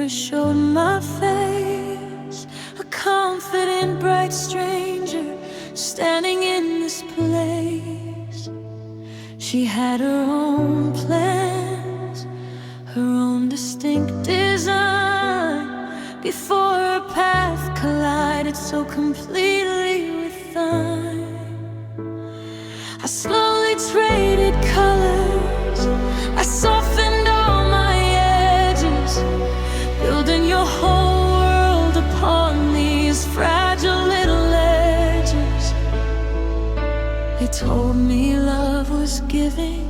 mirror showed my face, a confident, bright stranger standing in this place. She had her own plans, her own distinct design, before her path collided so completely with thine. I slowly traded colors, I softened all my edges, building your whole world upon these fragile little edges. They told me love was giving,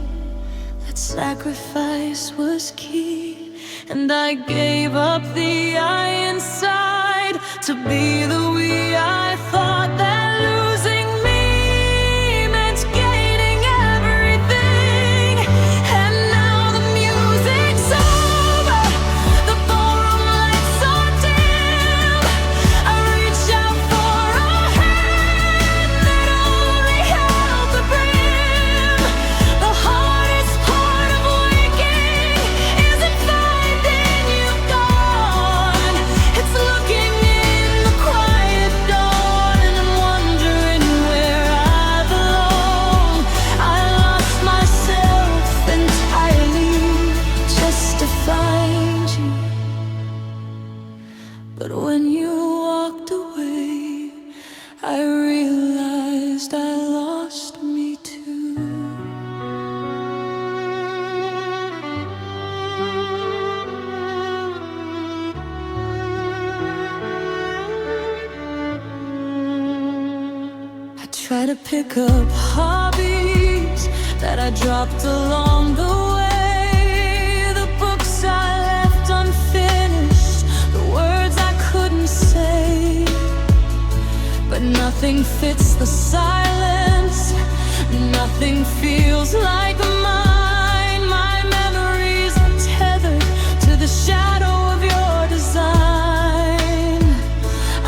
that sacrifice was key, and I gave up the I inside to be the we. I thought that losing me meant gaining everything, and now the music's over, the ballroom lights are dim. I reach out for a hand that only held the brim. The hardest part of waking isn't finding you gone, it's looking in the quiet dawn and wondering where I belong. I lost myself entirely just to find you, but when you walked away, I realized I lost me too. I try to pick up hobbies that I dropped along the way, the books I left unfinished, the words I couldn't say. But nothing fits the silence, nothing feels like mine. My memories are tethered to the shadow of your design. I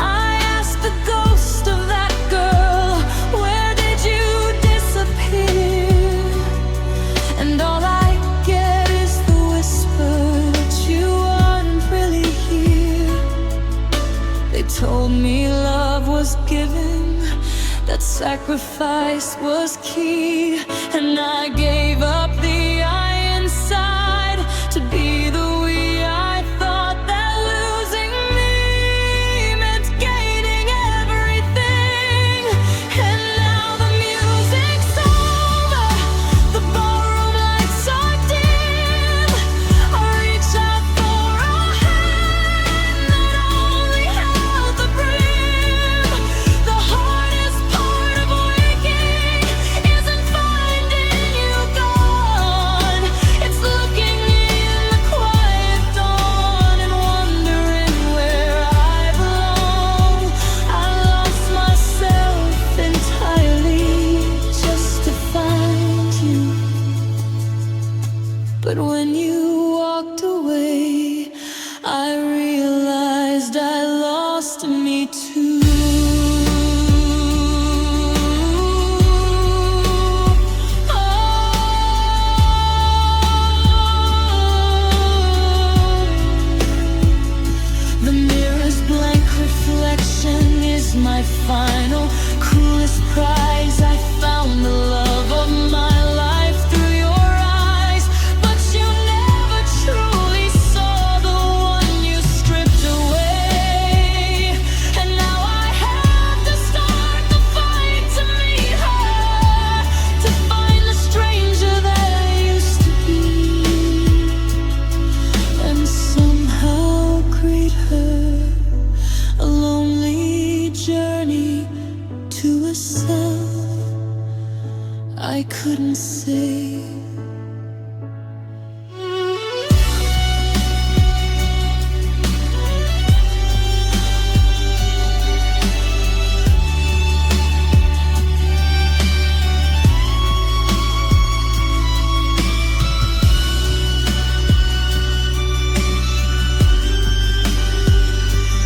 asked the ghost of that girl, where did you disappear? And all I get is the whisper that you aren't really here. They told me love was given, that sacrifice was key, and I gave up the I inside to be the we. I thought that losing me meant gaining everything, and now the music's over, the ballroom lights are dim. I reach out for a hand that only held the brim. The hardest part of waking isn't finding you gone, it's looking in the quiet dawn and wondering where I belong. I lost myself entirely just to find you, but when you walked away, I realized I lost me too. The mirror's blank reflection is my final, cruelest prize. I found the love of my life through your eyes, but you never truly saw the one you stripped away. And now I have to start the fight to meet her, to find the stranger that I used to be, and somehow greet her. A lonely journey to a self I couldn't say.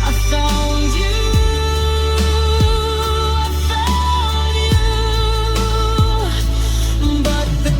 I found you, I found you, but the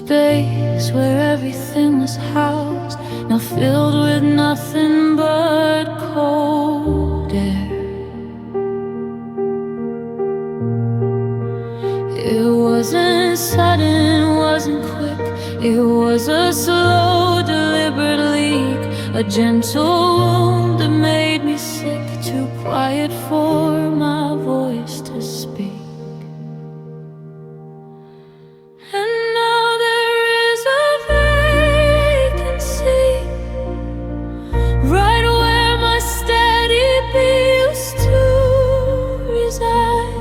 space where everything was housed, now filled with nothing but cold air. It wasn't sudden, wasn't quick. It was a slow, deliberate leak, a gentle wound that made me sick, too quiet for my voice to speak. And now there is a vacancy right where my steady beat used to reside.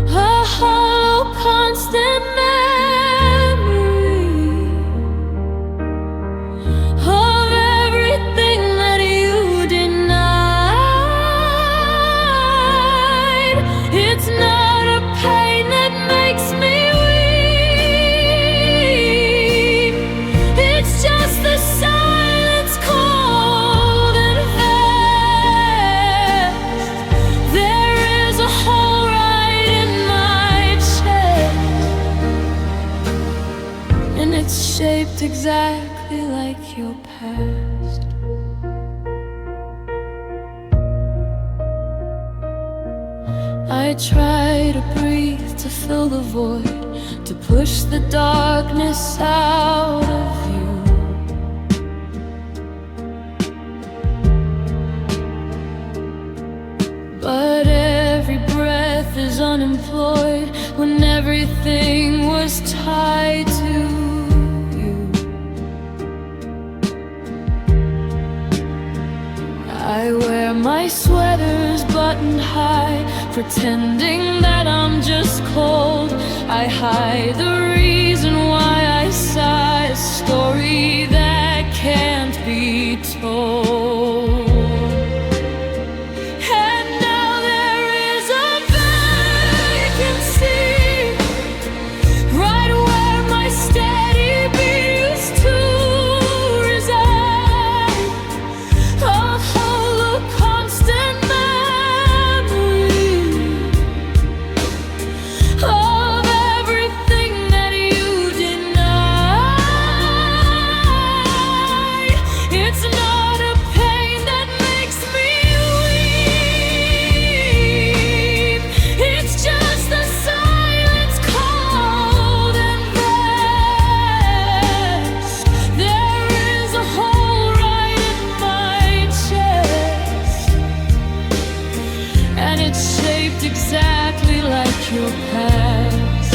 A hollow, constant memory of everything that you denied. It's not a pain that makes me weep. It's just the silence, cold and vast. There is a hole right in my chest, and it's shaped exactly like your past. I try to breathe, to fill the void, to push the darkness out of you. But every breath is unemployed when everything was tied to you. I wear my sweaters buttoned high, pretending that I'm just cold. I hide the reason why I sigh, a story that can't be told. And now there is a vacancy right where my steady beat used to reside. A hollow, constant memory of everything that you denied. It's not a pain that makes me weep. It's just the silence, cold and vast. There is a hole right in my chest, and it's shaped exactly like your past.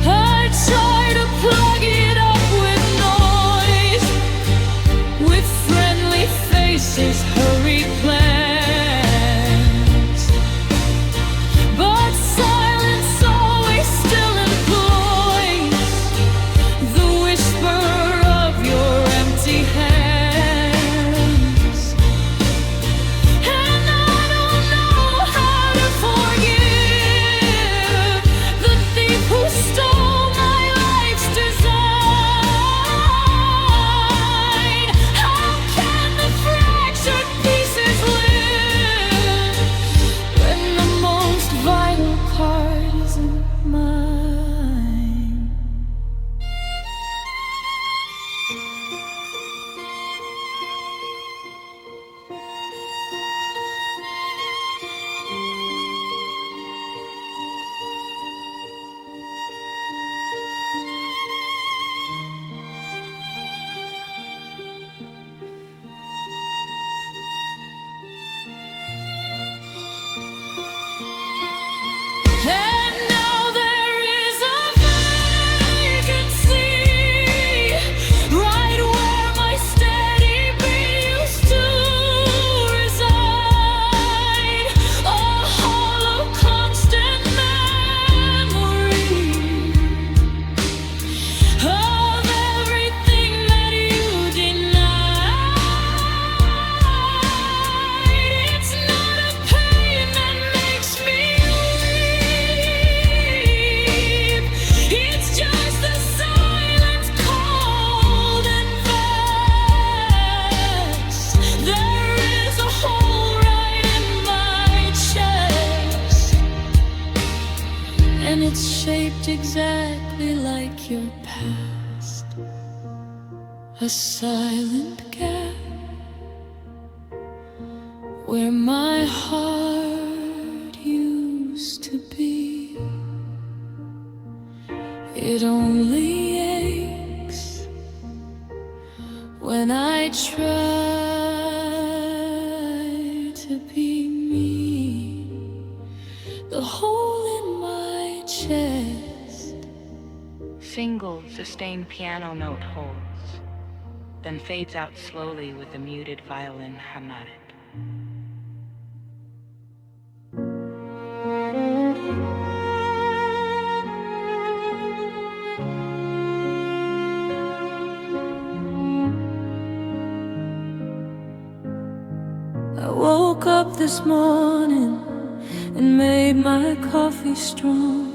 I try to plug it up with noise, with friendly faces, hurried plans. But silence always still employs the whisper of your empty hands. And I don't know how to forgive the thief who stole my life's design. How can the fractured pieces live shaped exactly like your past, a silent gap where my heart used to be. It only aches when I try to be me. The hole in my chest. Single sustained piano note holds, then fades out slowly with the muted violin harmonic. I woke up this morning and made my coffee strong.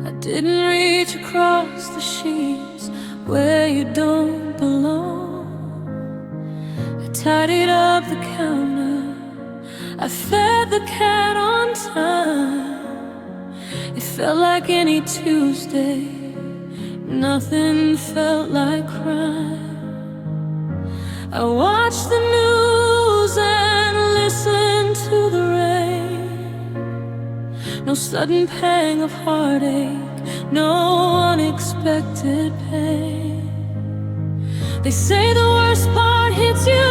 I didn't reach across the sheets where you don't belong. I tidied up the counter, I fed the cat on time. It felt like any Tuesday, nothing felt like crime. I watched the news and listened to the rain. No sudden pang of heartache, no unexpected pain. They say the worst part hits you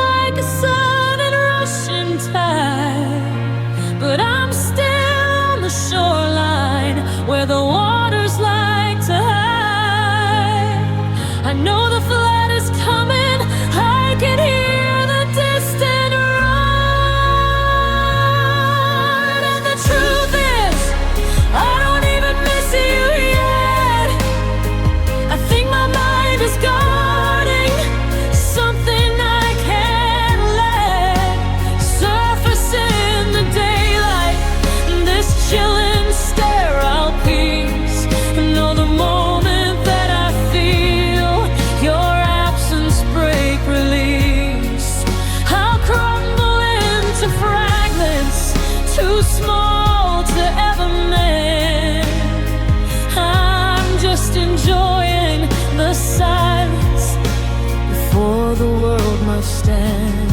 like a sudden rushing tide, but I'm still on the shoreline where the waters like to hide. I know the flood is coming, I can hear the distant run. And the truth is, I don't even miss you yet. I think my mind is guarding something I can't let surface in the daylight. This chilling, sterile peace. Know the moment that I feel your absence break release, I'll crumble into fragments too small to ever mend. I'm just enjoying the silence before the world must end.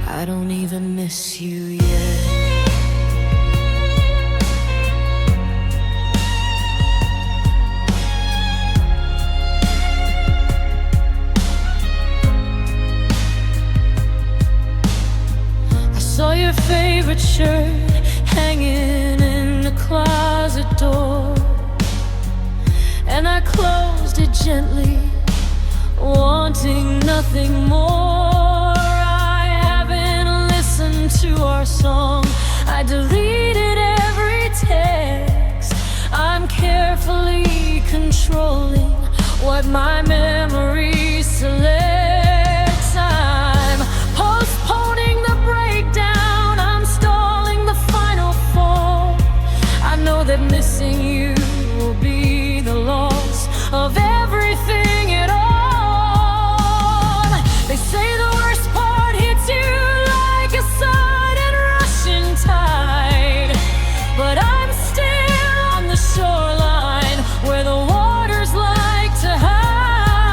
I don't even miss you yet. Saw your favorite shirt hanging in the closet door, and I closed it gently, wanting nothing more. I haven't listened to our song, I deleted every text. I'm carefully controlling what my memory selects. I'm postponing the breakdown, I'm stalling the final fall. I know that missing you will be the loss of everything at all. They say the worst part hits you like a sudden rushing tide, but I'm still on the shoreline where the waters like to hide.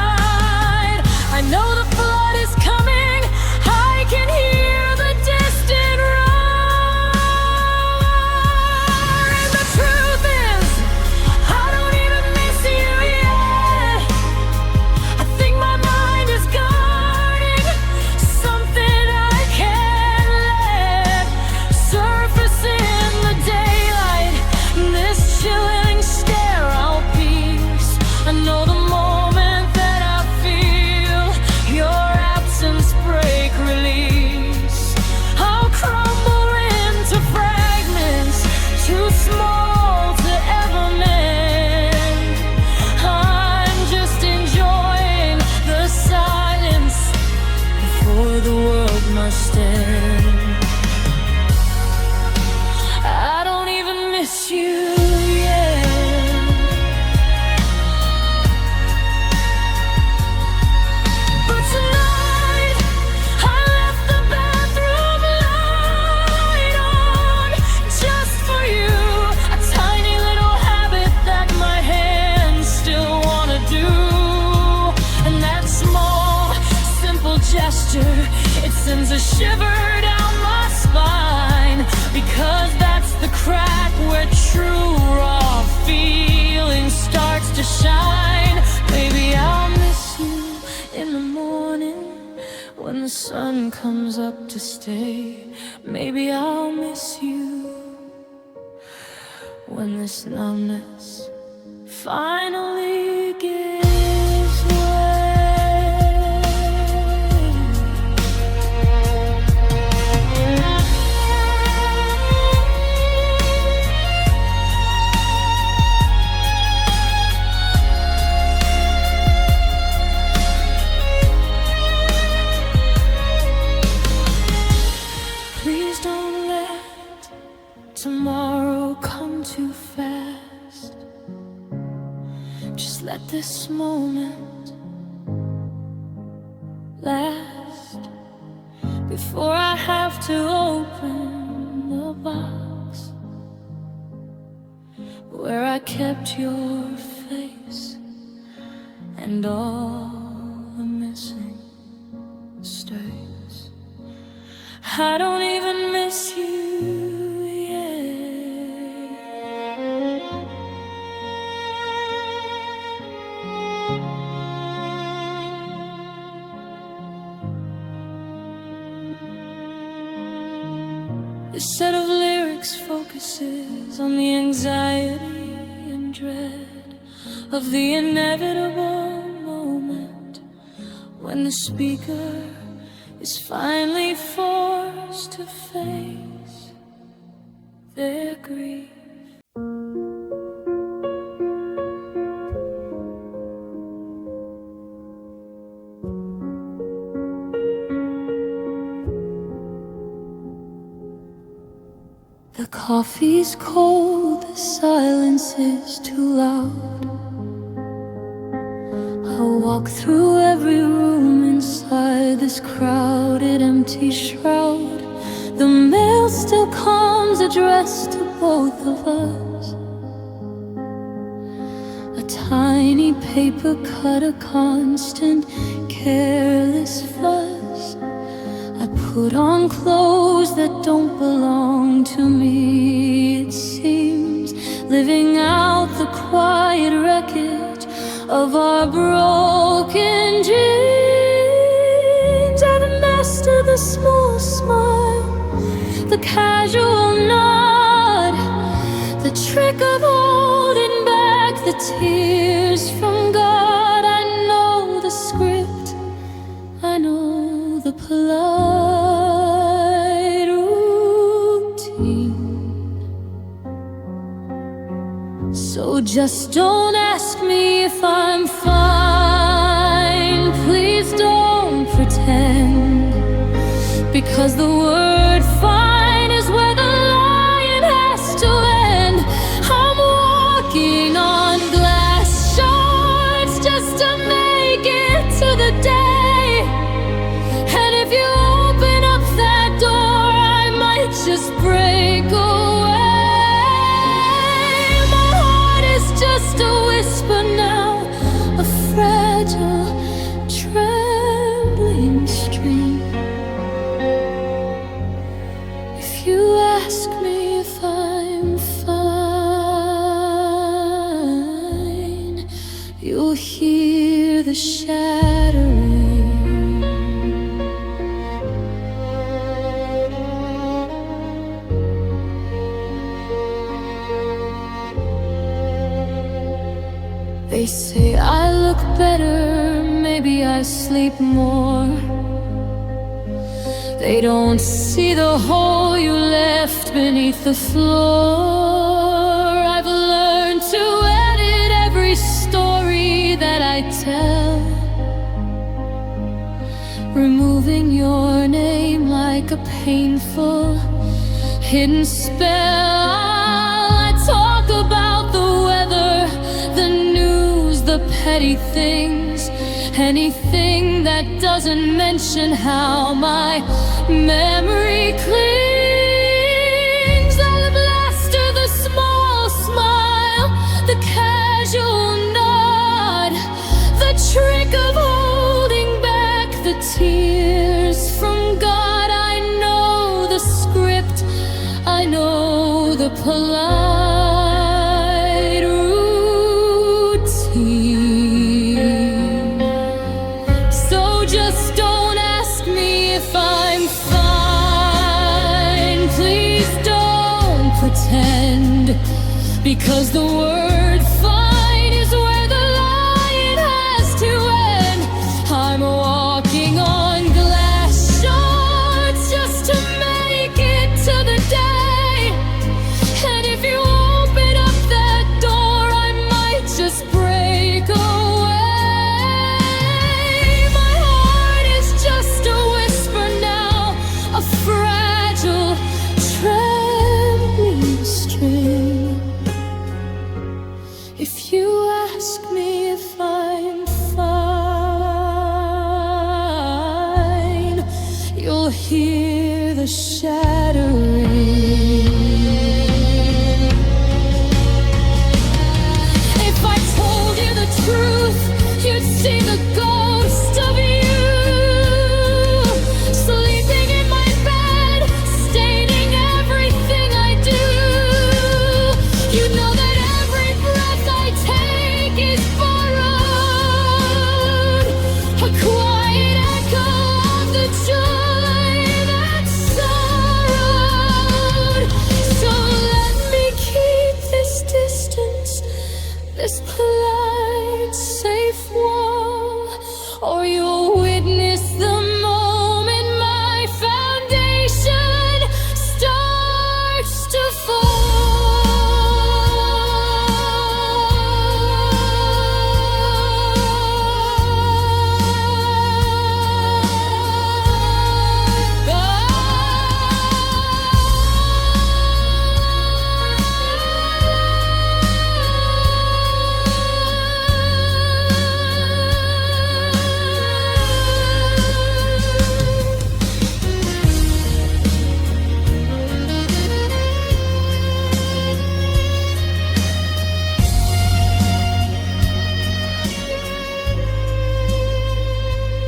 texture, it sends a shiver down my spine, because that's the crack where true raw feeling starts to shine. Maybe I'll miss you in the morning when the sun comes up to stay. Maybe I'll miss you when this numbness finally gives way. Please don't let tomorrow come too fast. Just let this moment last before I have to open the box where I kept your face and all the missing stains. I don't even miss you yet. This set of lyrics focuses on the anxiety and dread of the inevitable moment when the speaker is finally forced to face their grief. The coffee's cold, the silence is too loud. I walk through every room inside this crowded, empty shroud. The mail still comes addressed to both of us. A tiny paper cut, a constant, careless fuss. I put on clothes that don't belong to me, it seems, living out the quiet wreckage of our broken dreams. I've mastered the small smile, the casual nod, the trick of holding back the tears from God. I know the script, I know the polite routine. So just don't ask me if I'm fine. Please don't pretend, because the word fine is where the line has to end. I'm walking on glass shards just to make it to the day. And if you open up that door, I might just break away. My heart is just a whisper now, a fragile, trembling stream. If you ask me if I'm fine, you'll hear the shattering. They say I look better, maybe I sleep more. They don't see the hole you left beneath the floor. I've learned to edit every story that I tell, removing your name like a painful hidden spell. I talk about the weather, the news, the petty things, anything that doesn't mention how my memory clings. I'll blaster the small smile, the casual nod, the trick of holding back the tears is from God. I know the script, I know the polite routine. So just don't ask me if I'm fine. Please don't pretend, because the word fine is where the line has to end. I'm walking on glass shards just to make it to the day. And if you open up that door, I might just break away. My heart is just a whisper now, a fragile, trembling string. If you ask me if I'm fine, you'll hear the shattering. If I told you the truth, you'd see the ghost of you, sleeping in my bed, staining everything I do. You know that every breath I take is borrowed, a quiet echo of the joy that's sorrowed. So let me keep this distance, this polite, safe wall, or you'll witness the moment my foundation starts to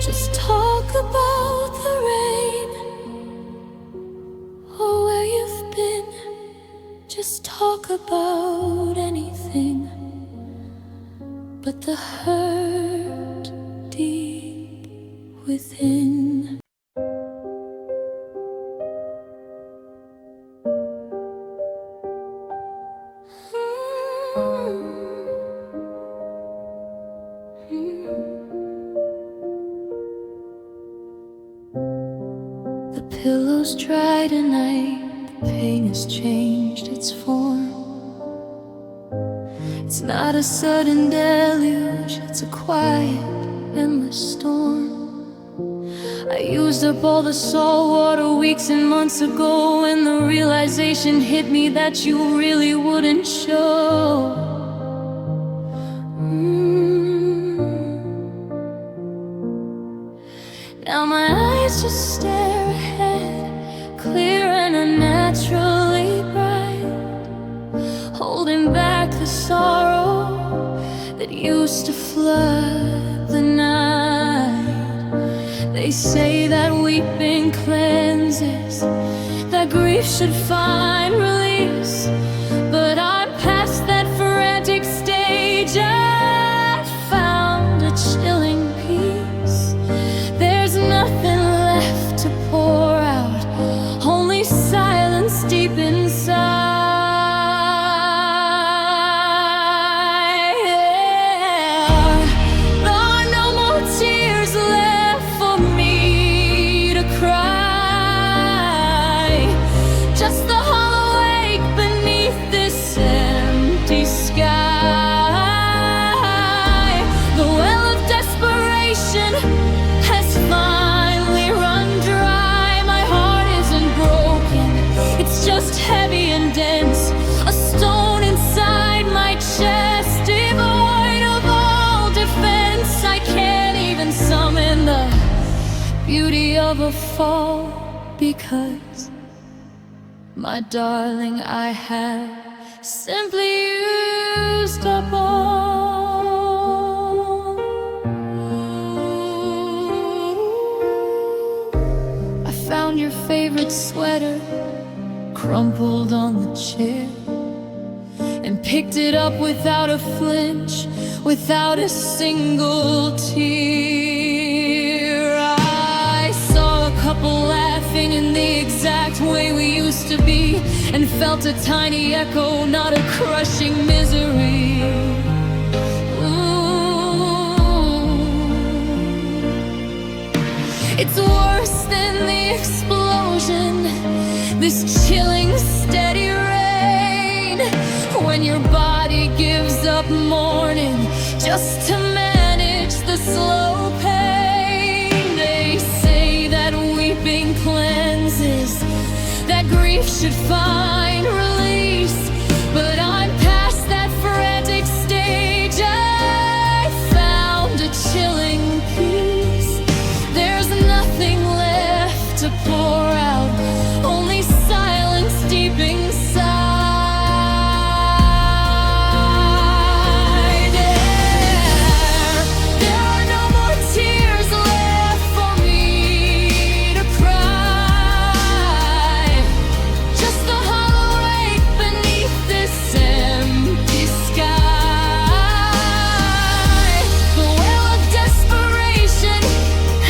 just talk about the rain, or where you've been. Just talk about anything but the hurt deep within. The pillow's dry tonight, the pain has changed its form. It's not a sudden deluge, it's a quiet, endless storm. I used up all the salt water weeks and months ago, when the realization hit me that you really wouldn't show. Now my eyes just stare ahead, clear and unnaturally bright, holding back the sorrow that used to flood the night. They say that weeping cleanses, that grief should find release, but I'm past that frantic stage. I found a chilling peace. There's nothing left to pour out, only silence deep inside. There are no more tears left for me to cry, just the hollow ache beneath this empty sky. The well of desperation has finally run dry. My heart isn't broken, it's just heavy and dense, a stone inside my chest, devoid of all defense. I can't even summon the beauty of a fall, because my darling, I have simply used up all. found your favorite sweater crumpled on the chair, and picked it up without a flinch, without a single tear. I saw a couple laughing in the exact way we used to be, and felt a tiny echo, not a crushing misery. It's worse than the explosion, this chilling steady rain, when your body gives up mourning just to manage the slow pain. They say that weeping cleanses, that grief should find release, but I'm past that frantic stage. I found a chilling peace. There's nothing left to pour out, only silence deep inside. There are no more tears left for me to cry, just the hollow ache beneath this empty sky. The well of desperation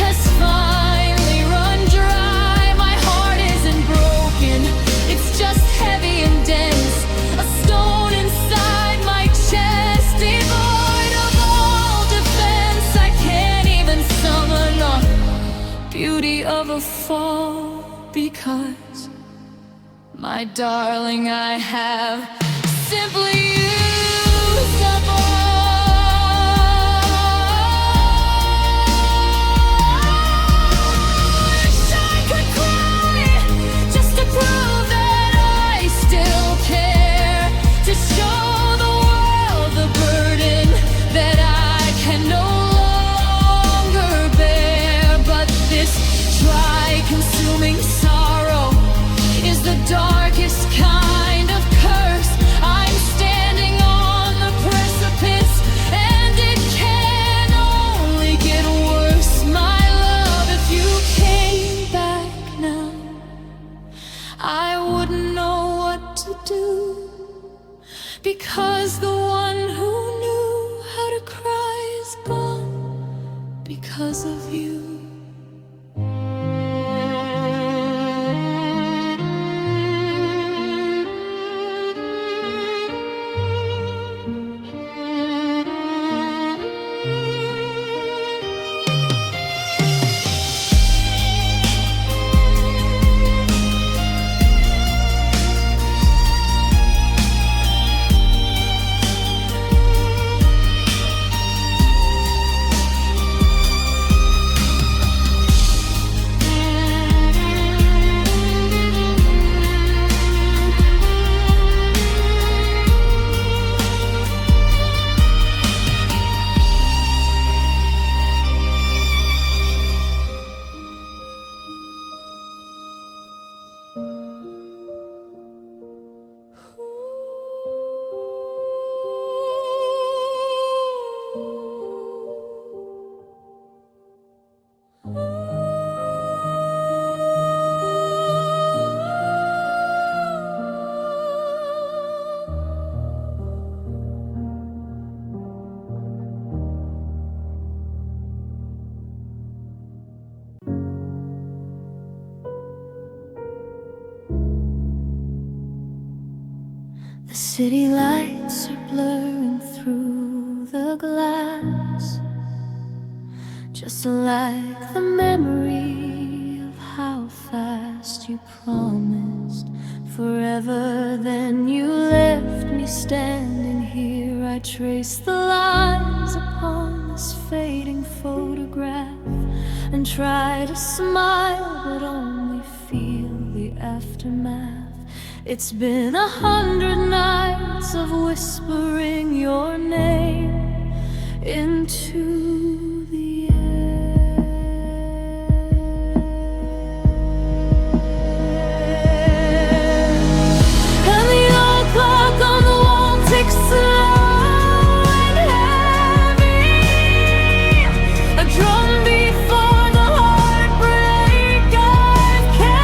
has finally run dry. My heart isn't broken, it's just heavy and dense, a stone inside my chest, devoid of all defense. I can't even summon up beauty of a fall, because, my darling, I have simply used up all. Wish I could cry just to prove that I still care, to show the world the burden that I can no longer bear. But this dry, consuming sorrow is the darkest kind of curse. I'm standing on the precipice, and it can only get worse. My love, if you came back now, I wouldn't know what to do, because the one who knew how to cry is gone because of you. The city lights are blurring through the glass, just like the memory of how fast you promised forever. Then you left me standing here. I trace the lines upon this fading photograph and try to smile, but only feel the aftermath. It's been 100 nights of whispering your name into the air. And the old clock on the wall ticks slow and heavy, a drumbeat for the heartbreak I've carried.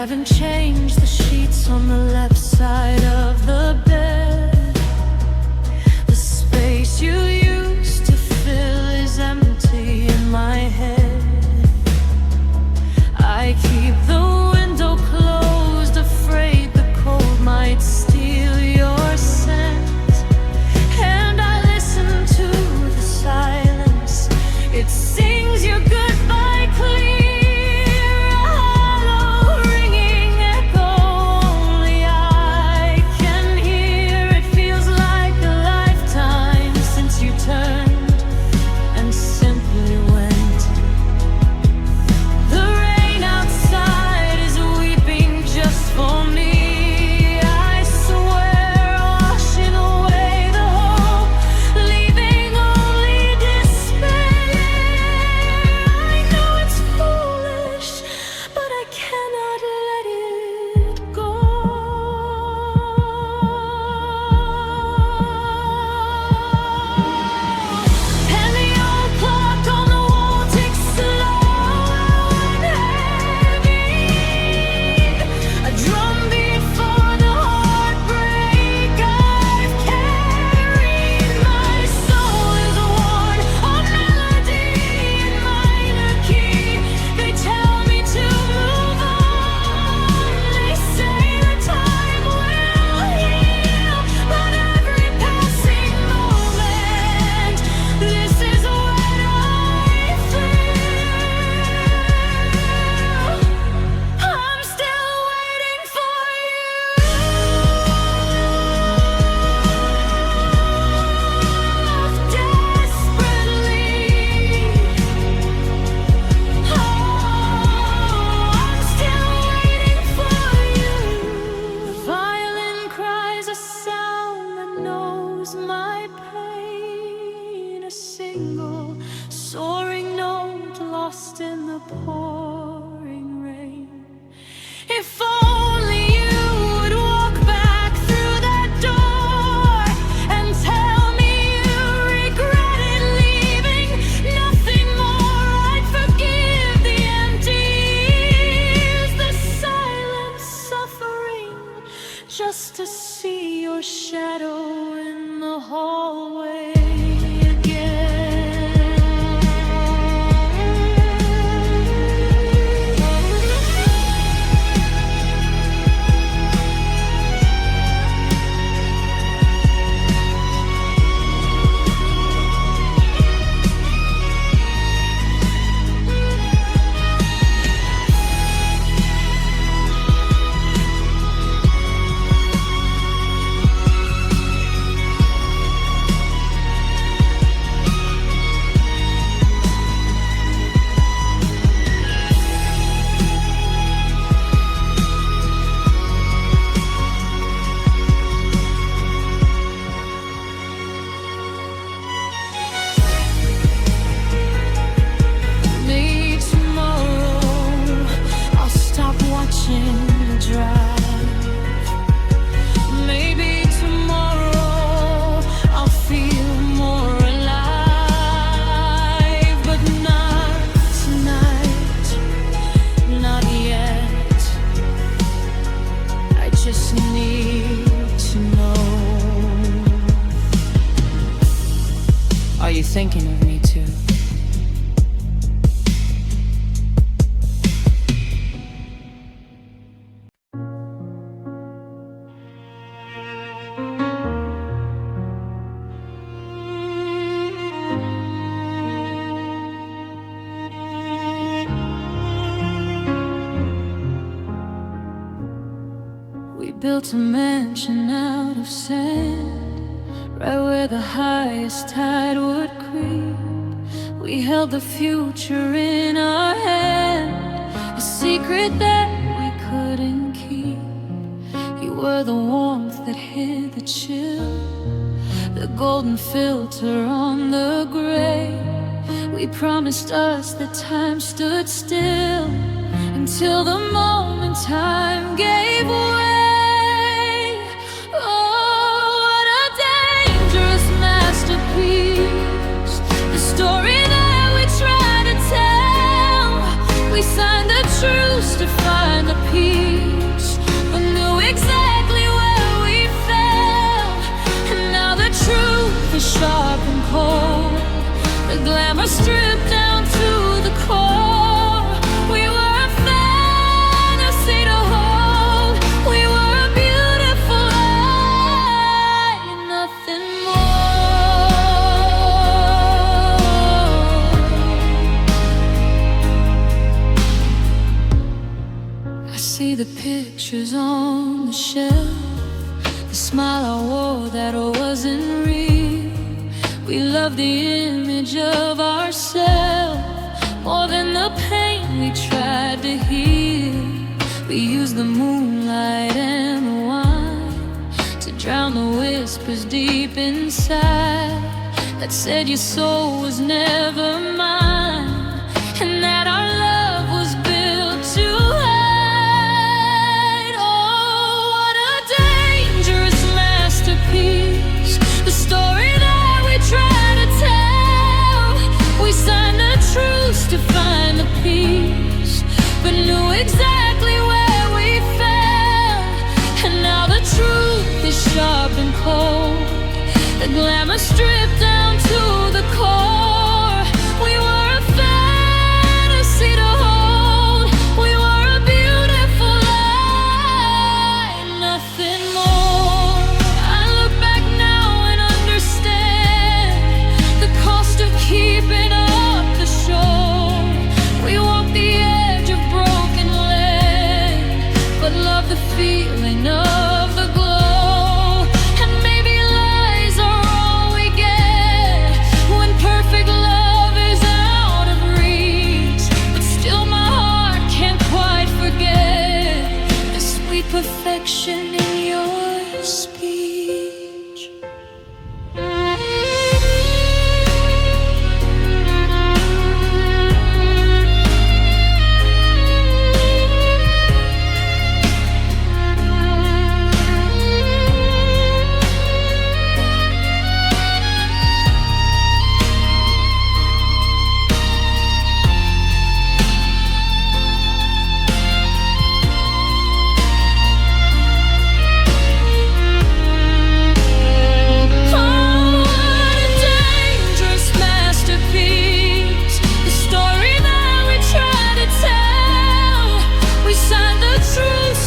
haven't changed the sheets on the left side of the bed. The space you used to fill is empty in my head. I keep the window closed, afraid the cold might steal your scent. And I listen to the silence, it sings your goodbye clear. My pain, a single soaring note lost in the pouring rain. If only you would walk back through that door and tell me you regretted leaving. Nothing more, I'd forgive the empty years, the silent suffering, just to see your shadow in the hallway again. Are you thinking of me too? We built a mansion out of sand, right where the highest tide would creep. We held the future in our hand, a secret that we couldn't keep. You were the warmth that hid the chill, the golden filter on the gray. We promised us that time stood still, until the moment time gave way. The story that we try to tell, we signed the truce to find the peace. sharp and cold, the glamour stripped down to the core. We were a fantasy to hold. We were a beautiful lie, nothing more. I see the pictures on the shelf, the smile I wore that wasn't real. We love the image of ourselves more than the pain we tried to heal. We used the moonlight and the wine to drown the whispers deep inside that said your soul was never mine, and that our love was built to hide. Oh, what a dangerous masterpiece, the story that we try to tell. We signed a truce to find the peace, but knew exactly where we fell. And now the truth is sharp and cold, the glamour stripped down to the core. We were a fantasy to hold. We were a beautiful lie, nothing more. I look back now and understand the cost of keeping up the show. We walked the edge of broken land, but love the feeling of the glow. And maybe lies are all we get when perfect love is out of reach. But still my heart can't quite forget the sweet perfection in your speech.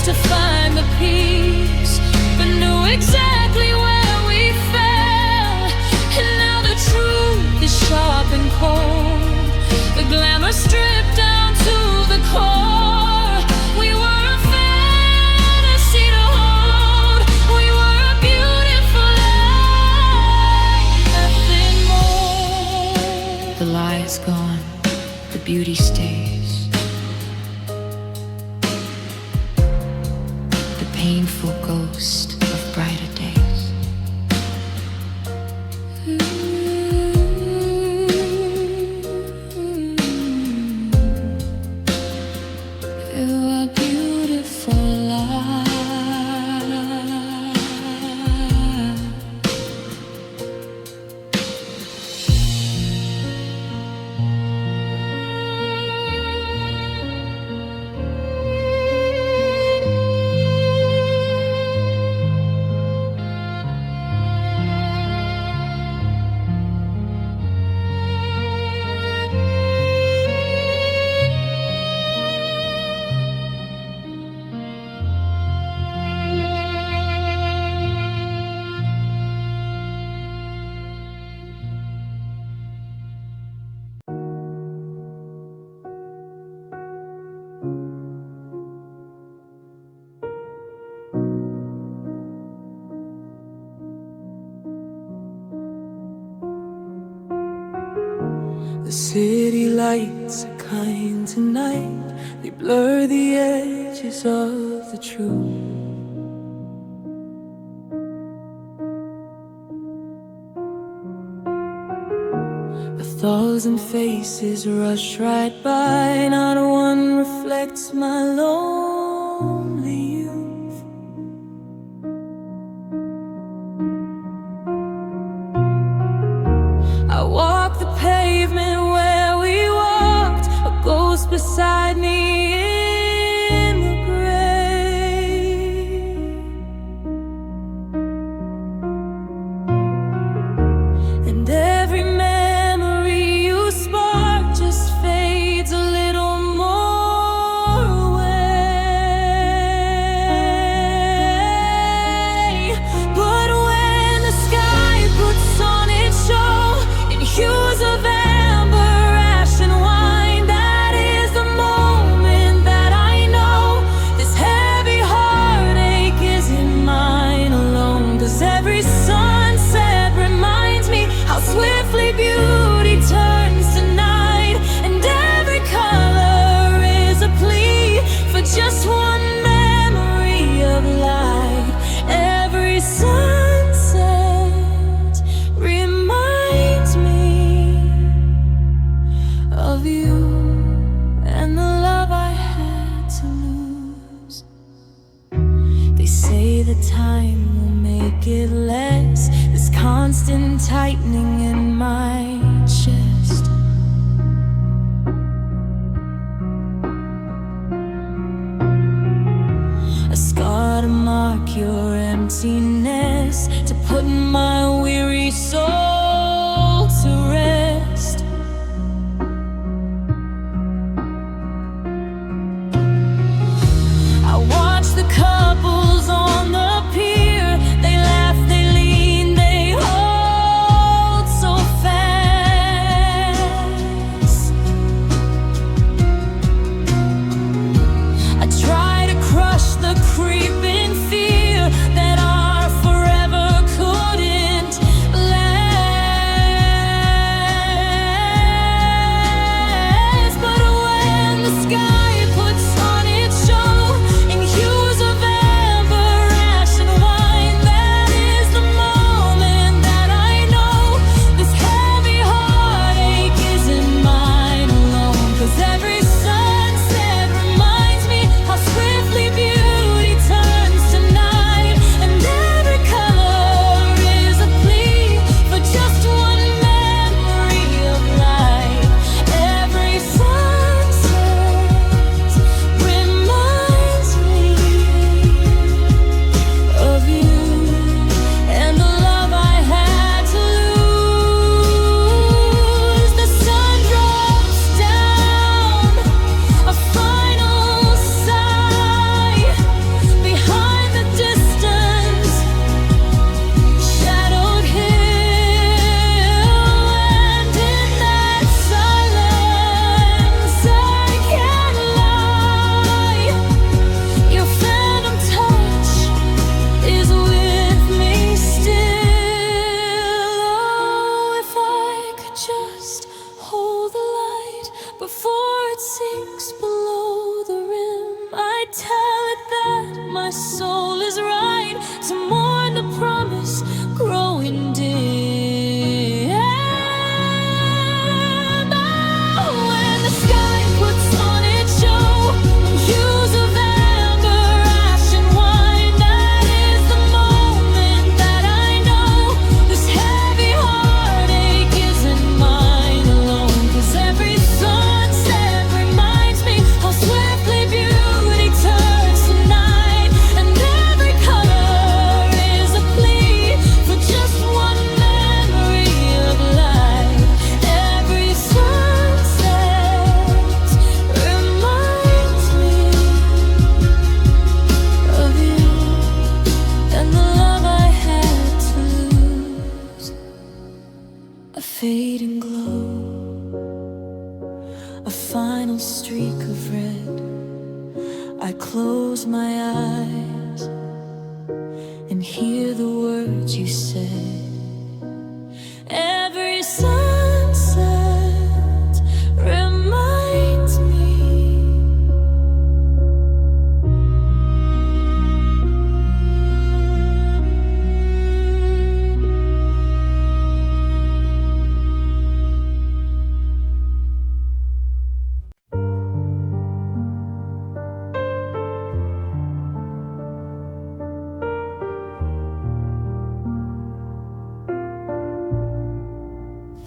To find the peace, but knew exactly where we fell. And now the truth is sharp and cold, the glamour stripped down to the core. We were a fantasy to hold. We were a beautiful lie, nothing more. The lie is gone, the beauty stays. Painful ghost of brighter days. You are beautiful life. The city lights are kind tonight. They blur the edges of the truth. A thousand faces rush right by, not one reflects my lonely youth. I walk the pavement where we walked, a ghost beside me in the grave. get less. This constant tightening in my chest. A scar to mark your emptiness, to put my weary soul to rest. I watch the couples on the pier. They laugh, they lean, they hold so fast. I try to crush the creeping fear that our forever couldn't last. But when the sky puts on its show in hues of amber, ash, and wine, that is the moment that I know this heavy heartache isn't mine alone. 'Cause every sunset reminds me how swiftly beauty turns to night, and every color is a plea for just one memory of life. Every sunset reminds me of you and the love I had to lose. The sun drops down, a final sigh behind the distance, shadowed hill, and in that silence I can't lie. Your phantom touch is with me still. Oh, if I could just hold the light before it sinks below the rim, I'd tell it that my soul is right to mourn the promise growing dim. Oh, when the sky puts on its show in hues of amber, ash, and wine, that is the moment that I know this heavy heartache isn't mine alone. 'Cause every sunset reminds me how swiftly beauty turns to night, and every color is a plea for just one memory of life. Every sunset reminds me of you and the love I had to lose. A fading glow, a final streak of red. I close my eyes and hear the words you said. Every sunset reminds me.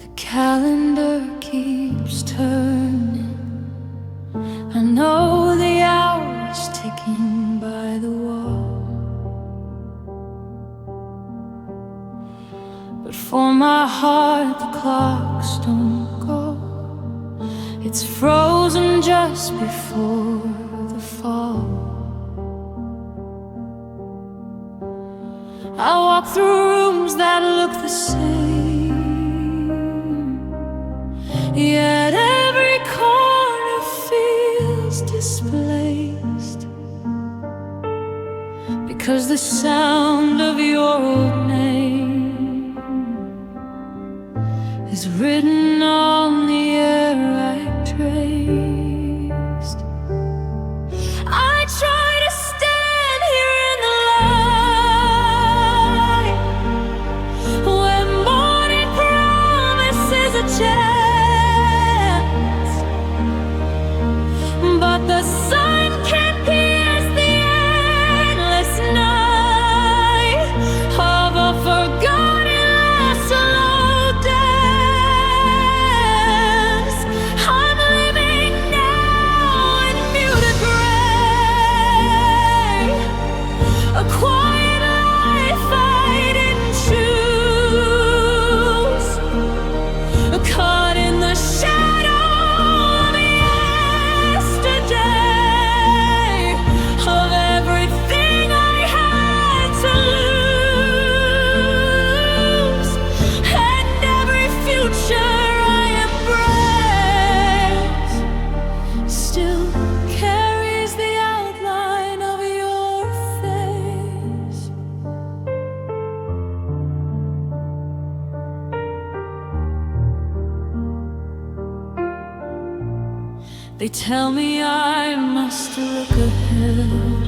The calendar keeps turning. I know the hours ticking by the wall, but for my heart the clocks don't go. It's frozen just before the fall. I walk through rooms that look the same, yet every corner feels displaced, because the sound of your name is written on the air I traced. I try to stand here in the light when morning promises a chance, but the sun can't pierce the endless night of They tell me I must look ahead,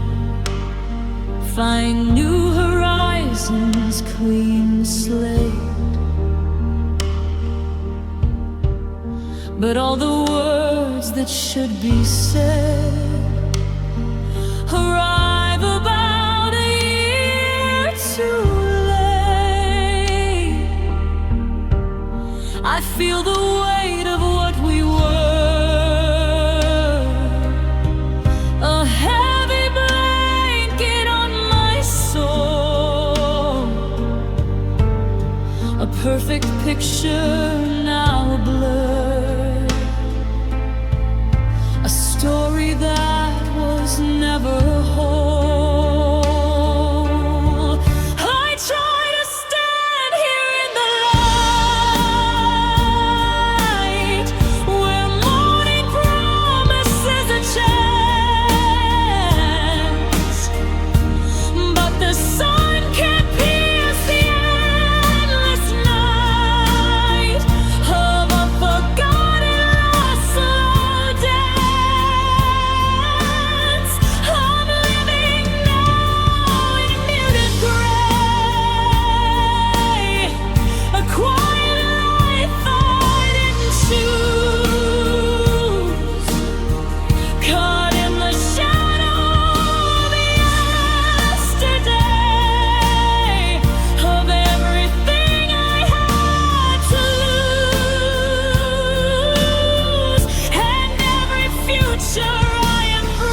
find new horizons, clean slate. But all the words that should be said arrive about a year too late. I feel the weight of what we were, a heavy blanket on my soul, a perfect picture now a blur, a story that was never whole. I try to stand here in the light, where morning promises a chance, but the sun can't pierce the endless night of a forgotten lost slow dance. I'm living now in muted gray, a quiet life I didn't choose, caught in the shadow of yesterday, of everything I had to lose, and every future I embrace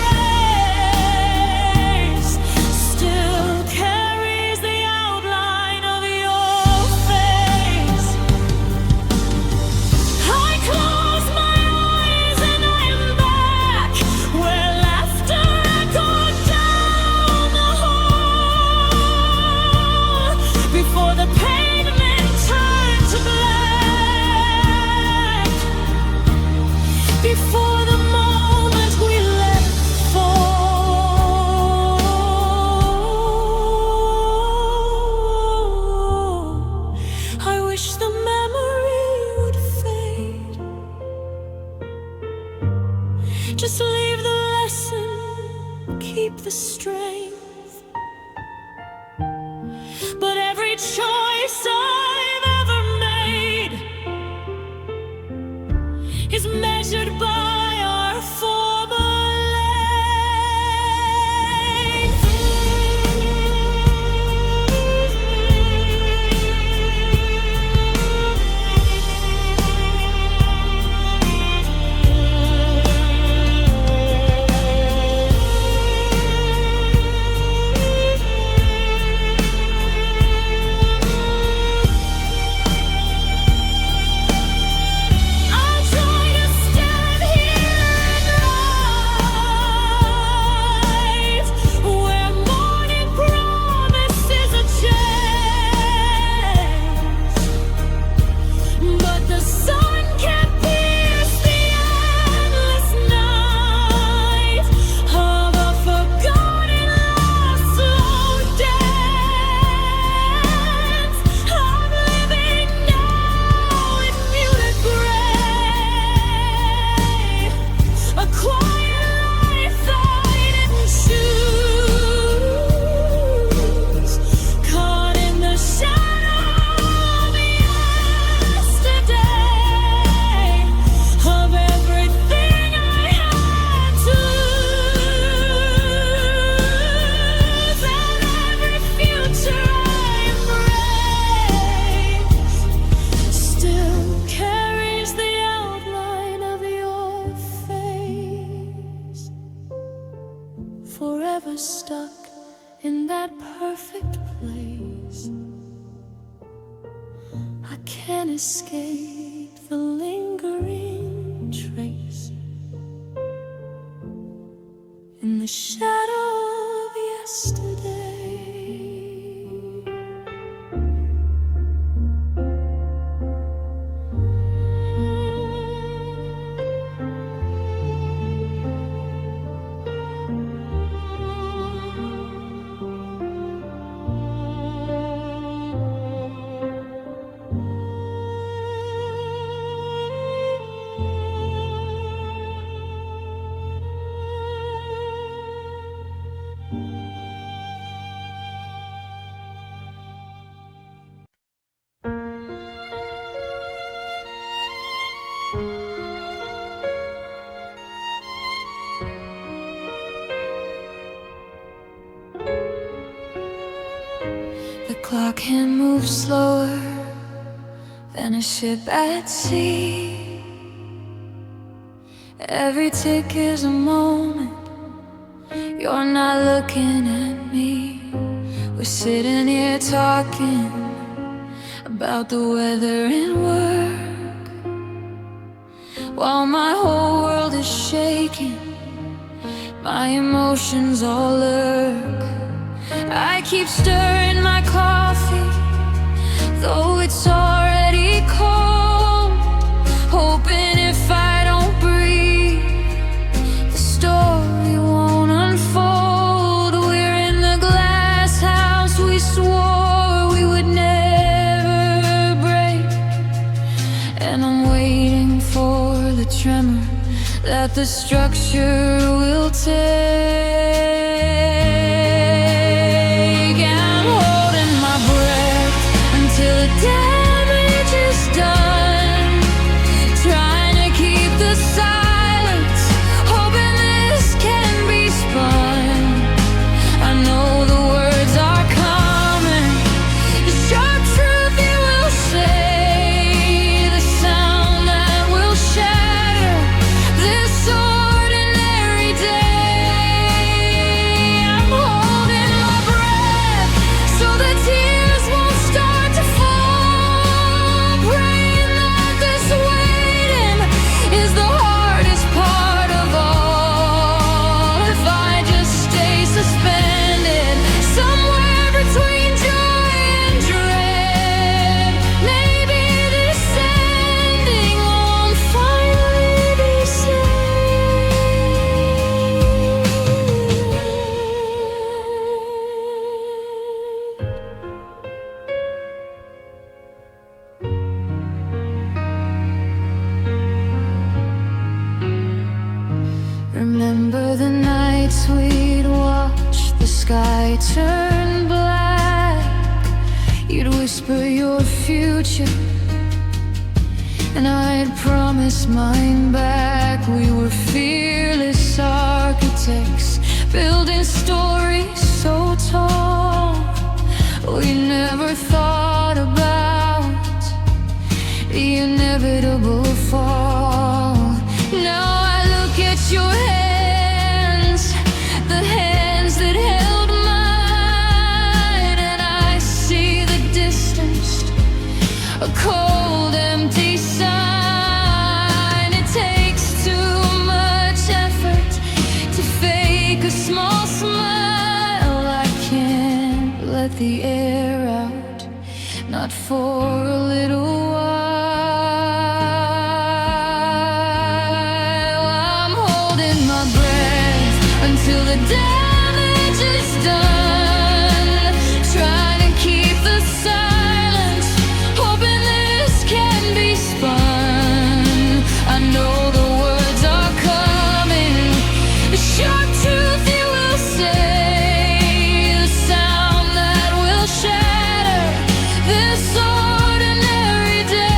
still carries the outline of your face. I close my eyes and I am back, where laughter echoed down the hall, before the pavement turned to black, before the moment we let fall. I wish the memory would fade, just leave the lesson, keep the strength. But every choice I've ever made is measured by our former I try to stand here and rise, where morning promises a chance, but the sun can't pierce the endless night of a forgotten lost slow dance. I'm living now in muted gray, a quiet life I didn't choose, caught in the shadow of yesterday, of everything I had to lose, and every future I embrace still carries the outline of your face, forever stuck in that perfect place. I can't escape the lingering trace in the shadow of yesterday. can move slower than a ship at sea. Every tick is a moment. You're not looking at me. We're sitting here talking about the weather and work, while my whole world is shaking. My emotions all lurk. I keep stirring my coffee, though it's already cold, hoping if I don't breathe, the story won't unfold. We're in the glass house we swore we would never break, and I'm waiting for the tremor that the structure will take. And I'm holding my breath until the damage is done, trying to keep the silence, hoping this can be spun. I know the words are coming, the sharp truth you will say, the sound that will shatter this ordinary day. I'm holding my breath so the tears won't start to fall, praying that this waiting is the hardest part of all. If I just stay suspended somewhere between joy and dread, maybe this ending won't finally be said. Remember the nights we'd watch the sky turn black. You'd whisper your future, and I'd promise mine back. We were fearless architects, building stories so tall. We never thought about the inevitable fall. Now I look at your hands, the hands that held mine, and I see the distance, a cold, empty sign. It takes too much effort to fake a small smile. I can't let the air out, not for a little while. I'm holding my breath until the damage is done, trying to keep the silence, hoping this can be spun. I know the words are coming, the sharp truth you will say, the sound that will shatter this ordinary day.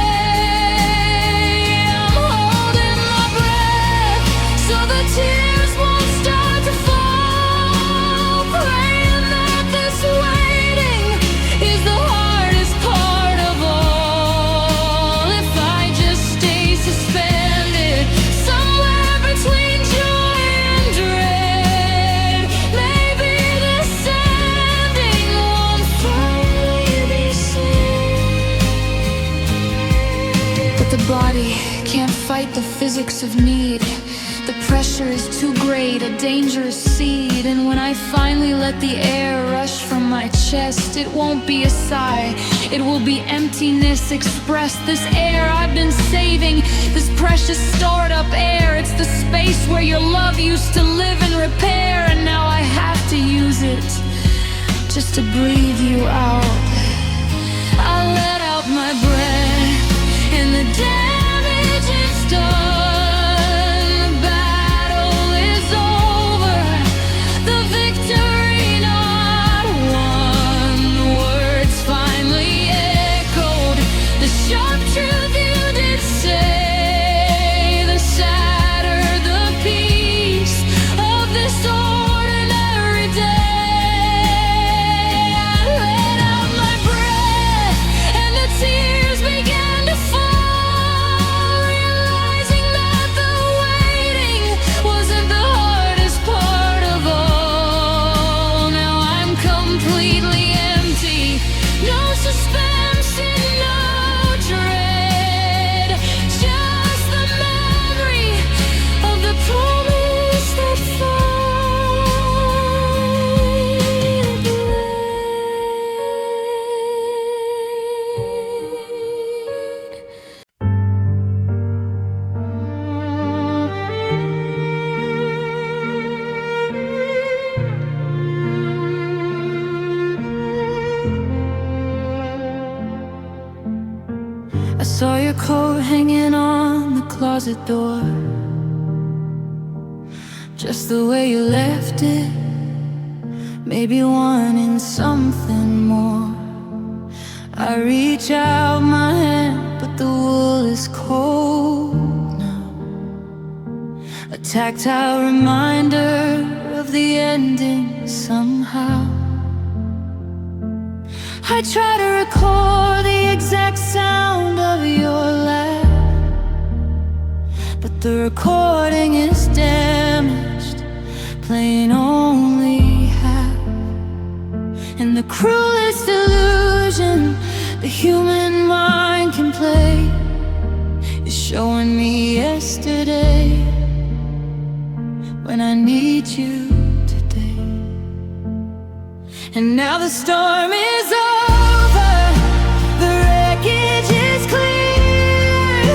I'm holding my breath so the tears won't start to fall, praying that this waiting is the hardest part of all. If I just stay suspended somewhere between joy and dread, maybe this ending won't finally be said. But the body can't fight the physics of need. The pressure is too great, a dangerous seed. And when I finally let the air rush from my chest, it won't be a sigh, it will be emptiness expressed. This air I've been saving, this precious stored up air, it's the space where your love used to live and repair. And now I have to use it just to breathe you out. I let out my breath and the damage is done. The battle is over, the victory not won. Words finally echoed the sharp truth you did say, the sadder the peace of this ordinary day. I let out my saw your coat hanging on the closet door, just the way you left it, maybe wanting something more. I reach out my hand, but the wool is cold now. A tactile reminder of the ending somehow. I try to record the exact sound of your laugh, but the recording is damaged, playing only half. And the cruelest illusion the human mind can play is showing me yesterday when I need you today. And now the storm is over, the wreckage is clear.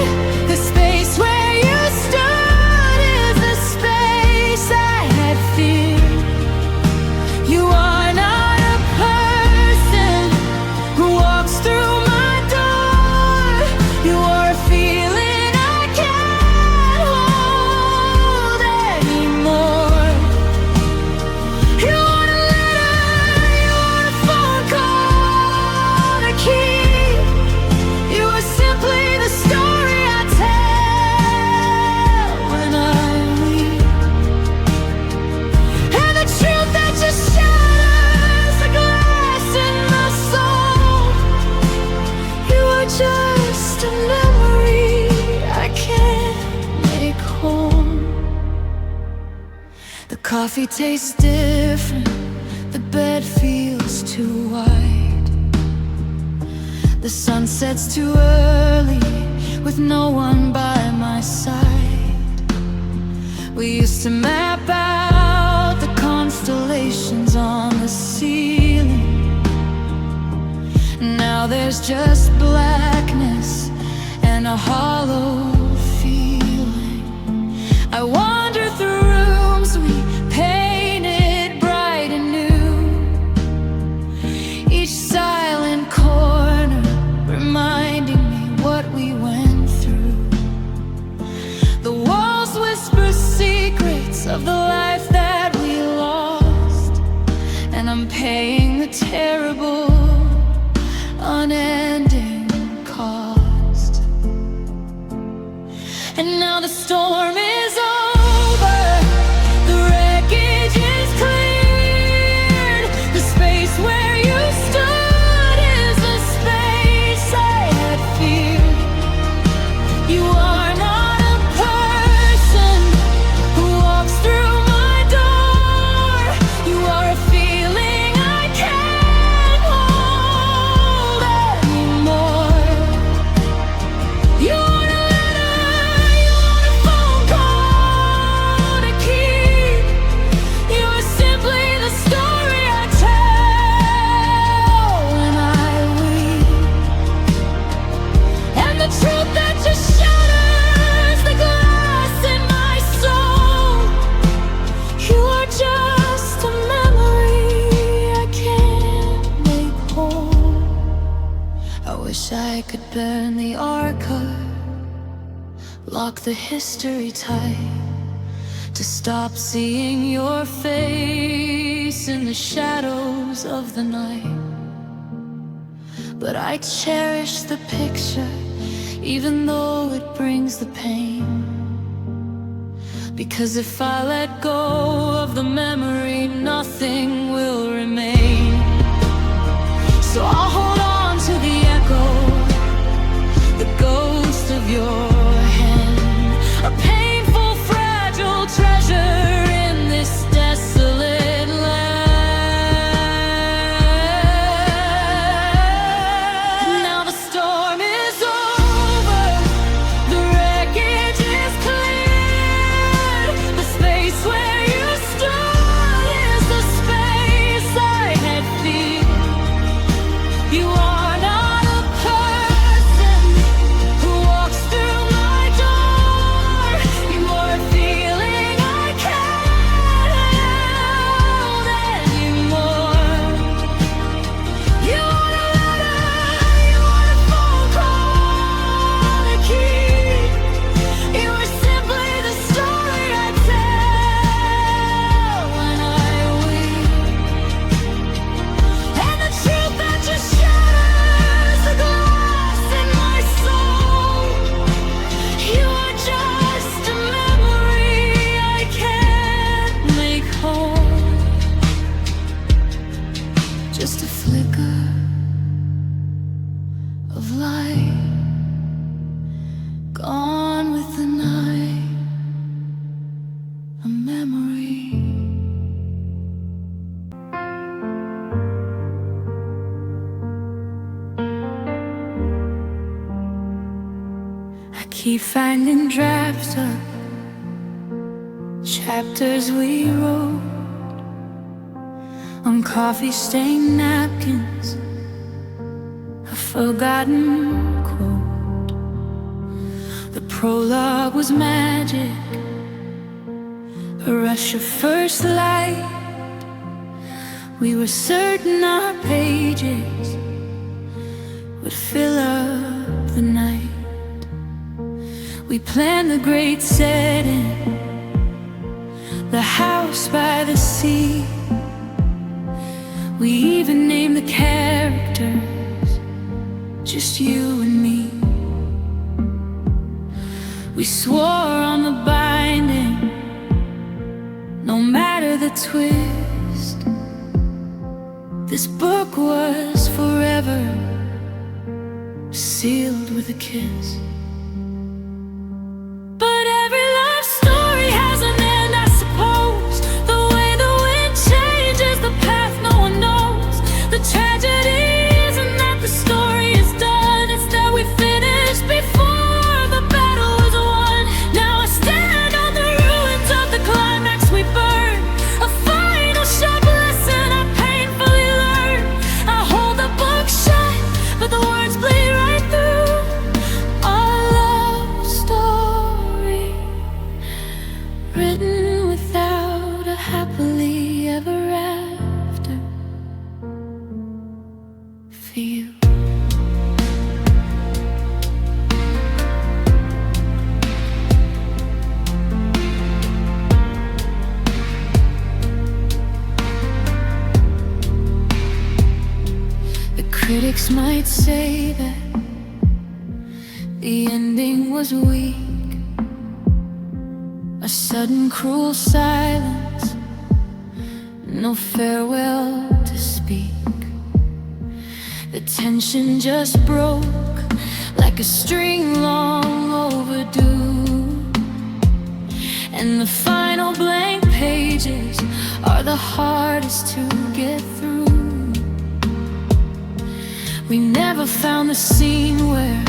The space where you stood is the space I had feared. You are not a person who walks through my door. You are a feeling I can't hold anymore. You want a letter, you want a phone call to keep. You are simply the story I tell when I leave. And the truth that just shatters the glass in my soul. You are just a memory I can't make home. The coffee tastes different, the bed feels too wide. The sun sets too early with no one by my side. We used to map out the constellations on the ceiling. Now there's just blackness and a hollow feeling. I wander through rooms we painted bright and new, each silent corner reminding me what we went through. The walls whisper secrets of the life that we lost, and I'm paying the terrible, unending cost. And now the storm is over, the wreckage is cleared. The space where you stood is the space I had feared. You are not a person who walks through my door. You are a feeling I can't hold anymore. You want a letter, you want a phone call to keep. You are simply the story I tell when I weep. And the truth that just shatters the glass in my soul. You are just a memory I can't make whole. I wish I could burn the archive, lock the history tight, to stop seeing your face in the shadows of the night. But I cherish the picture, even though it brings the pain, because if I let go of the memory, nothing will remain. So I'll hold on to the echo, the ghost of your hand, a painful, fragile treasure in this desolate land. Now the storm is over, the wreckage is cleared. The space where you stood is the space I had feared. You keep finding drafts of chapters we wrote on coffee-stained napkins, a forgotten quote. The prologue was magic, a rush of first light. We were certain our pages would fill up the night. We planned the great setting, the house by the sea. We even named the characters, just you and me. We swore on the binding, no matter the twist, this book was forever sealed with a kiss. But every love story has an end, I suppose. The way the wind changes the path no one knows. The tragedy isn't that the story is done, it's that we finished before the battle was won. Now I stand on the ruins of the climax we burned, a final sharp lesson I painfully learned. I hold the book shut, but the words bleed right through our love story, written without a happily ever after for you. The critics might say that the ending was weak, a sudden cruel silence, no farewell to speak. The tension just broke like a string long overdue, and the final blank pages are the hardest to get through. We never found the scene where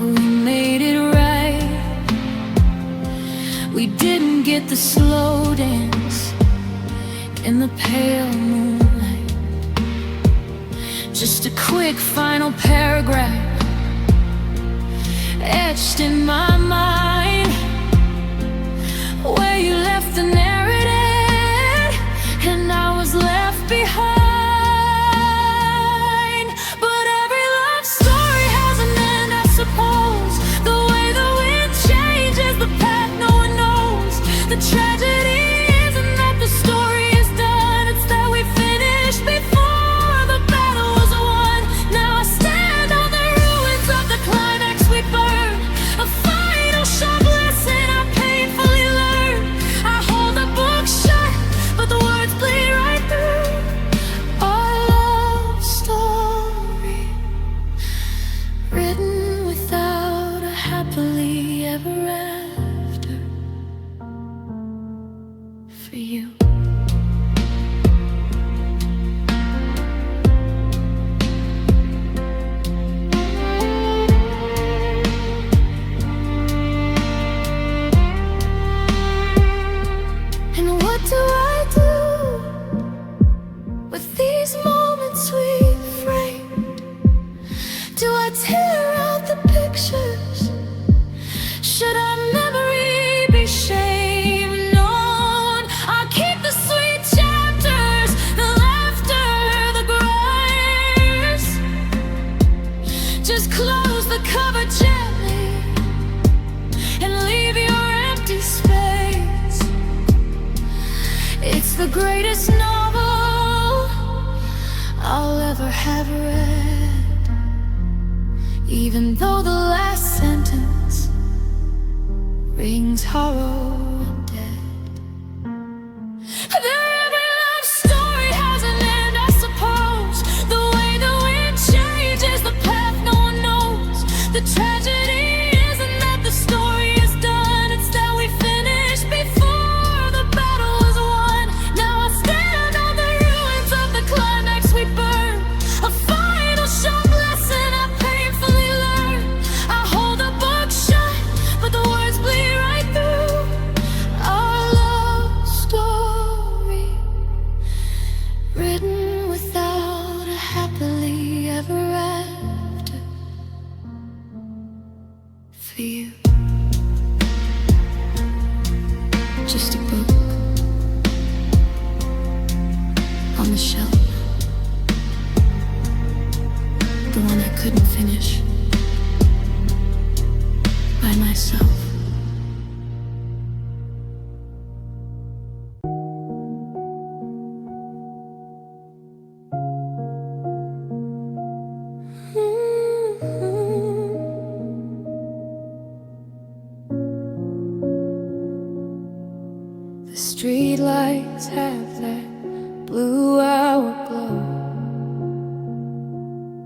we made it right. We didn't get the slow dance in the pale moonlight, just a quick final paragraph etched in my mind, where you left the narrative and I was left behind. But every love story has an end, I suppose. The way the wind changes the path no one knows. The tragedy isn't that the story is done, it's that we finished before the battle was won. Now I stand on the ruins of the climax we burned, a final sharp lesson I painfully learned. I hold the book shut, but the words bleed right through our love story, written without a happily ever after for you. And what do I do with these moments we framed? Do I tear out the pictures? Should our memory be shamed? On I'll keep the sweet chapters, the laughter, the grace. Just close the cover gently and leave your empty space. It's the greatest novel I'll ever have read, even though the last sentence rings hollow and dead. Every love story has an end, I suppose. The way the wind changes the path no one knows. The tragedy isn't that the story is done, it's that we finished before the battle was won. Now I stand on the ruins of the climax we burned, a final sharp lesson I painfully learned. I hold up the one I couldn't finish by myself. The streetlights have that blue hour glow,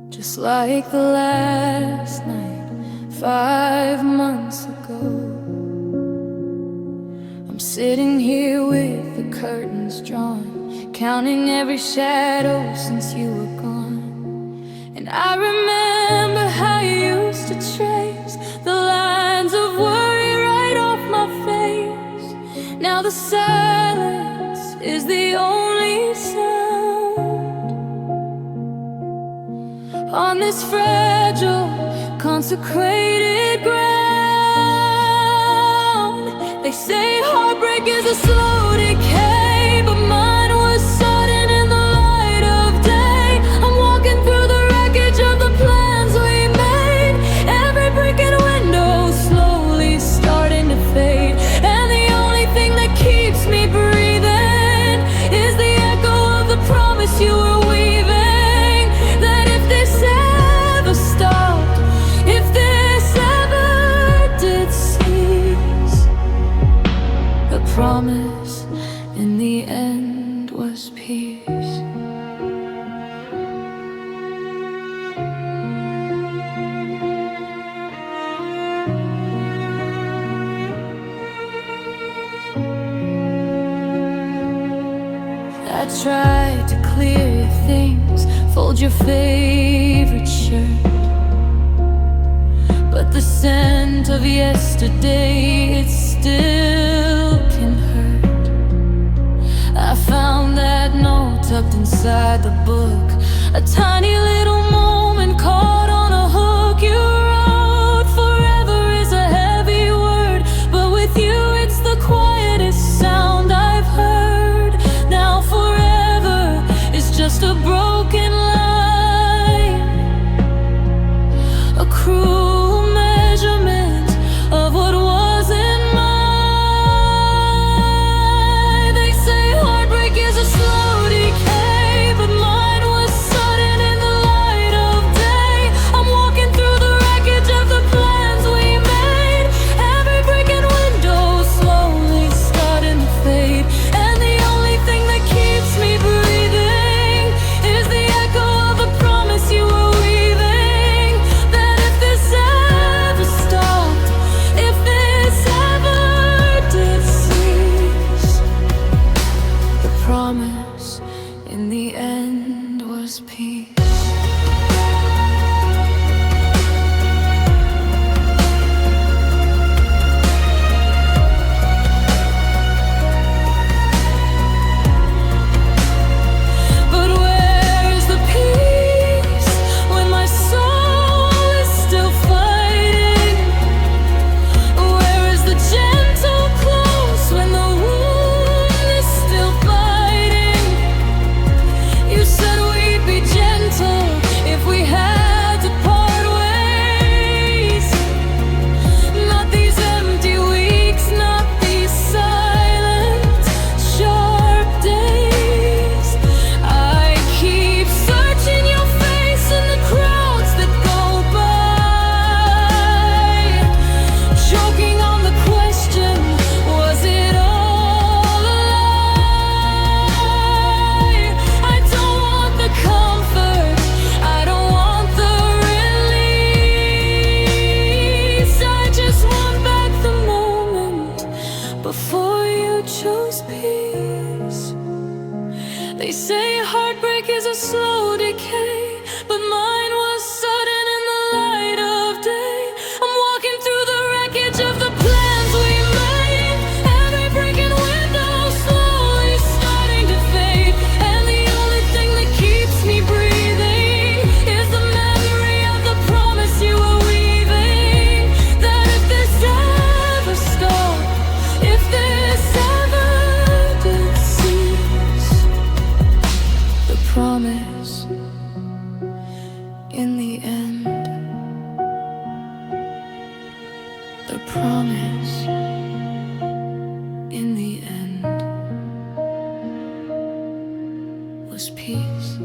just like the last night 5 months ago. I'm sitting here with the curtains drawn, counting every shadow since you were gone. And I remember how you used to trace the lines of worry right off my face. Now the silence is the only sound on this fragile, consecrated ground. They say heartbreak is a slow decay, but mine was sudden in the light of day. I'm walking through the wreckage of the plans we made, every brick and window slowly starting to fade. And the only thing that keeps me breathing is the echo of the promise you were weaving, that if this ever stopped, if this ever did cease, the promise in the end was peace. I tried to clear your things, fold your favorite shirt, but the scent of yesterday, it still can hurt. I found that note tucked inside the book, a tiny little moment caught on a hook. You wrote, forever is a heavy word, but with you it's the quietest sound I've heard. Now forever is just a broken line, a cruel measurement of what wasn't mine. They say heartbreak is a slow decay, but mine was sudden in the light the end, the promise in the end was peace.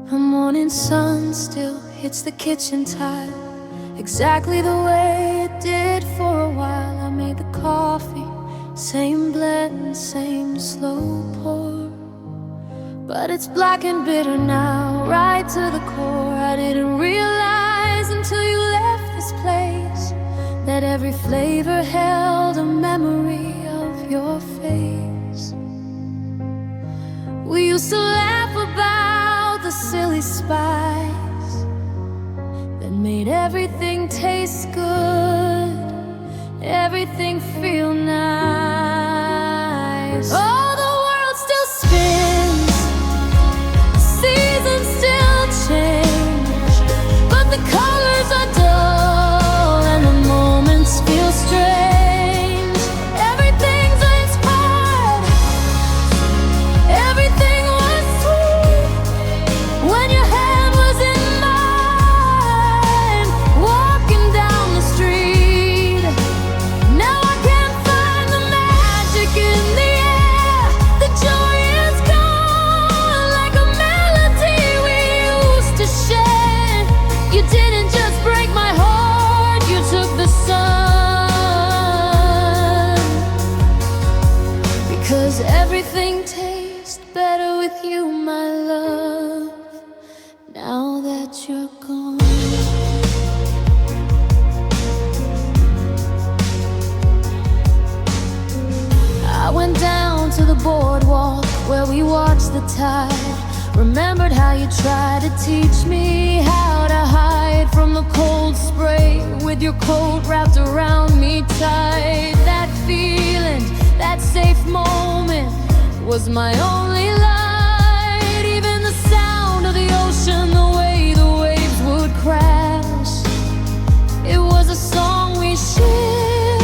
The morning sun still hits the kitchen tile, exactly the way it did for a while. I made the coffee, same blend, same slow pour, but it's black and bitter now, right to the core. I didn't realize until you left this place that every flavor held a memory of your face. We used to laugh about the silly spice that made everything taste good, everything feel nice. Oh, the world still spins, the seasons still change, but the colors are dull and the moments feel strange. Everything's inspired, everything was sweet when your hand was in mine, walking down the street. Now I can't find the magic in the air. The joy is gone, like a melody we used to share. You didn't just break my heart, you took the sun. Because everything tastes better with you, my love, now that you're gone. I went down to the boardwalk where we watched the tide. Remembered how you tried to teach me how to hide from the cold spray with your coat wrapped around me tight. That feeling, that safe moment was my only light. Even the sound of the ocean, the way the waves would crash, it was a song we shared,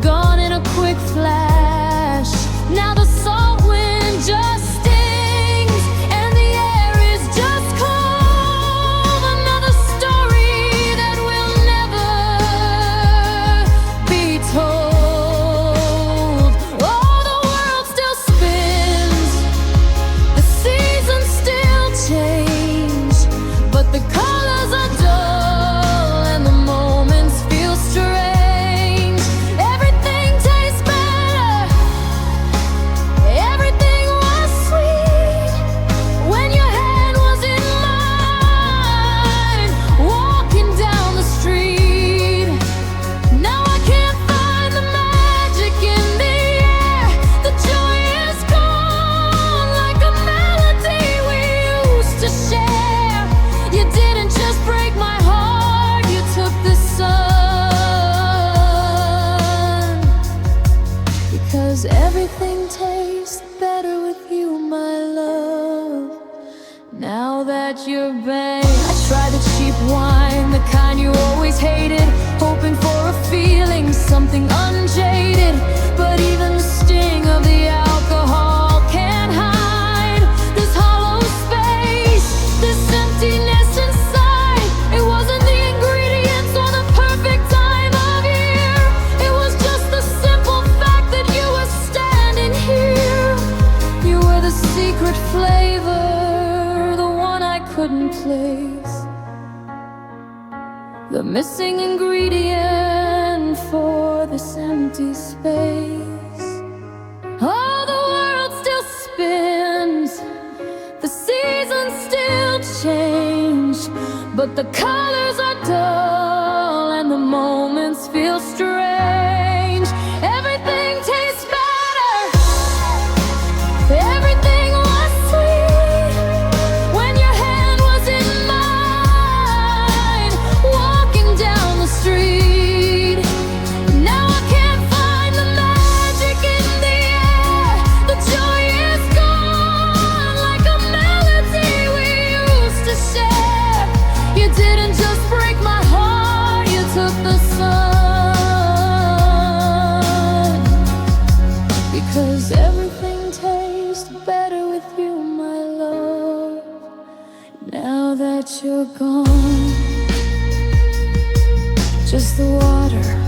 gone in a quick flash. Now the salt wind just stings and the air is just cold. Another story that will never be told. Oh, the world still spins, the seasons still change, but the colors are dull and the moments feel strange. Everything tastes better, everything was sweet when your hand was in mine, walking down the street. Now I can't find the magic in the air. The joy is gone, like a melody we used to share. You didn't just break my heart, you took the sun. Because everything tastes better with you, my love, now that you're back. I tried the cheap wine, the kind you always hated, hoping for a feeling, something unjaded. But even the sting of the alcohol can't hide this hollow space, this emptiness inside. It wasn't the ingredients or the perfect time of year, it was just the simple fact that you were standing here. You were the secret flavor, the one I couldn't place, the missing ingredient for this empty space. Oh, the world still spins, the seasons still change, but the colors are dull and the moments feel strange. Everything tastes better, everything was sweet when your hand was in mine, walking down the street. Now I can't find the magic in the air. The joy is gone, like a melody we used to share. You that you're gone. Just the water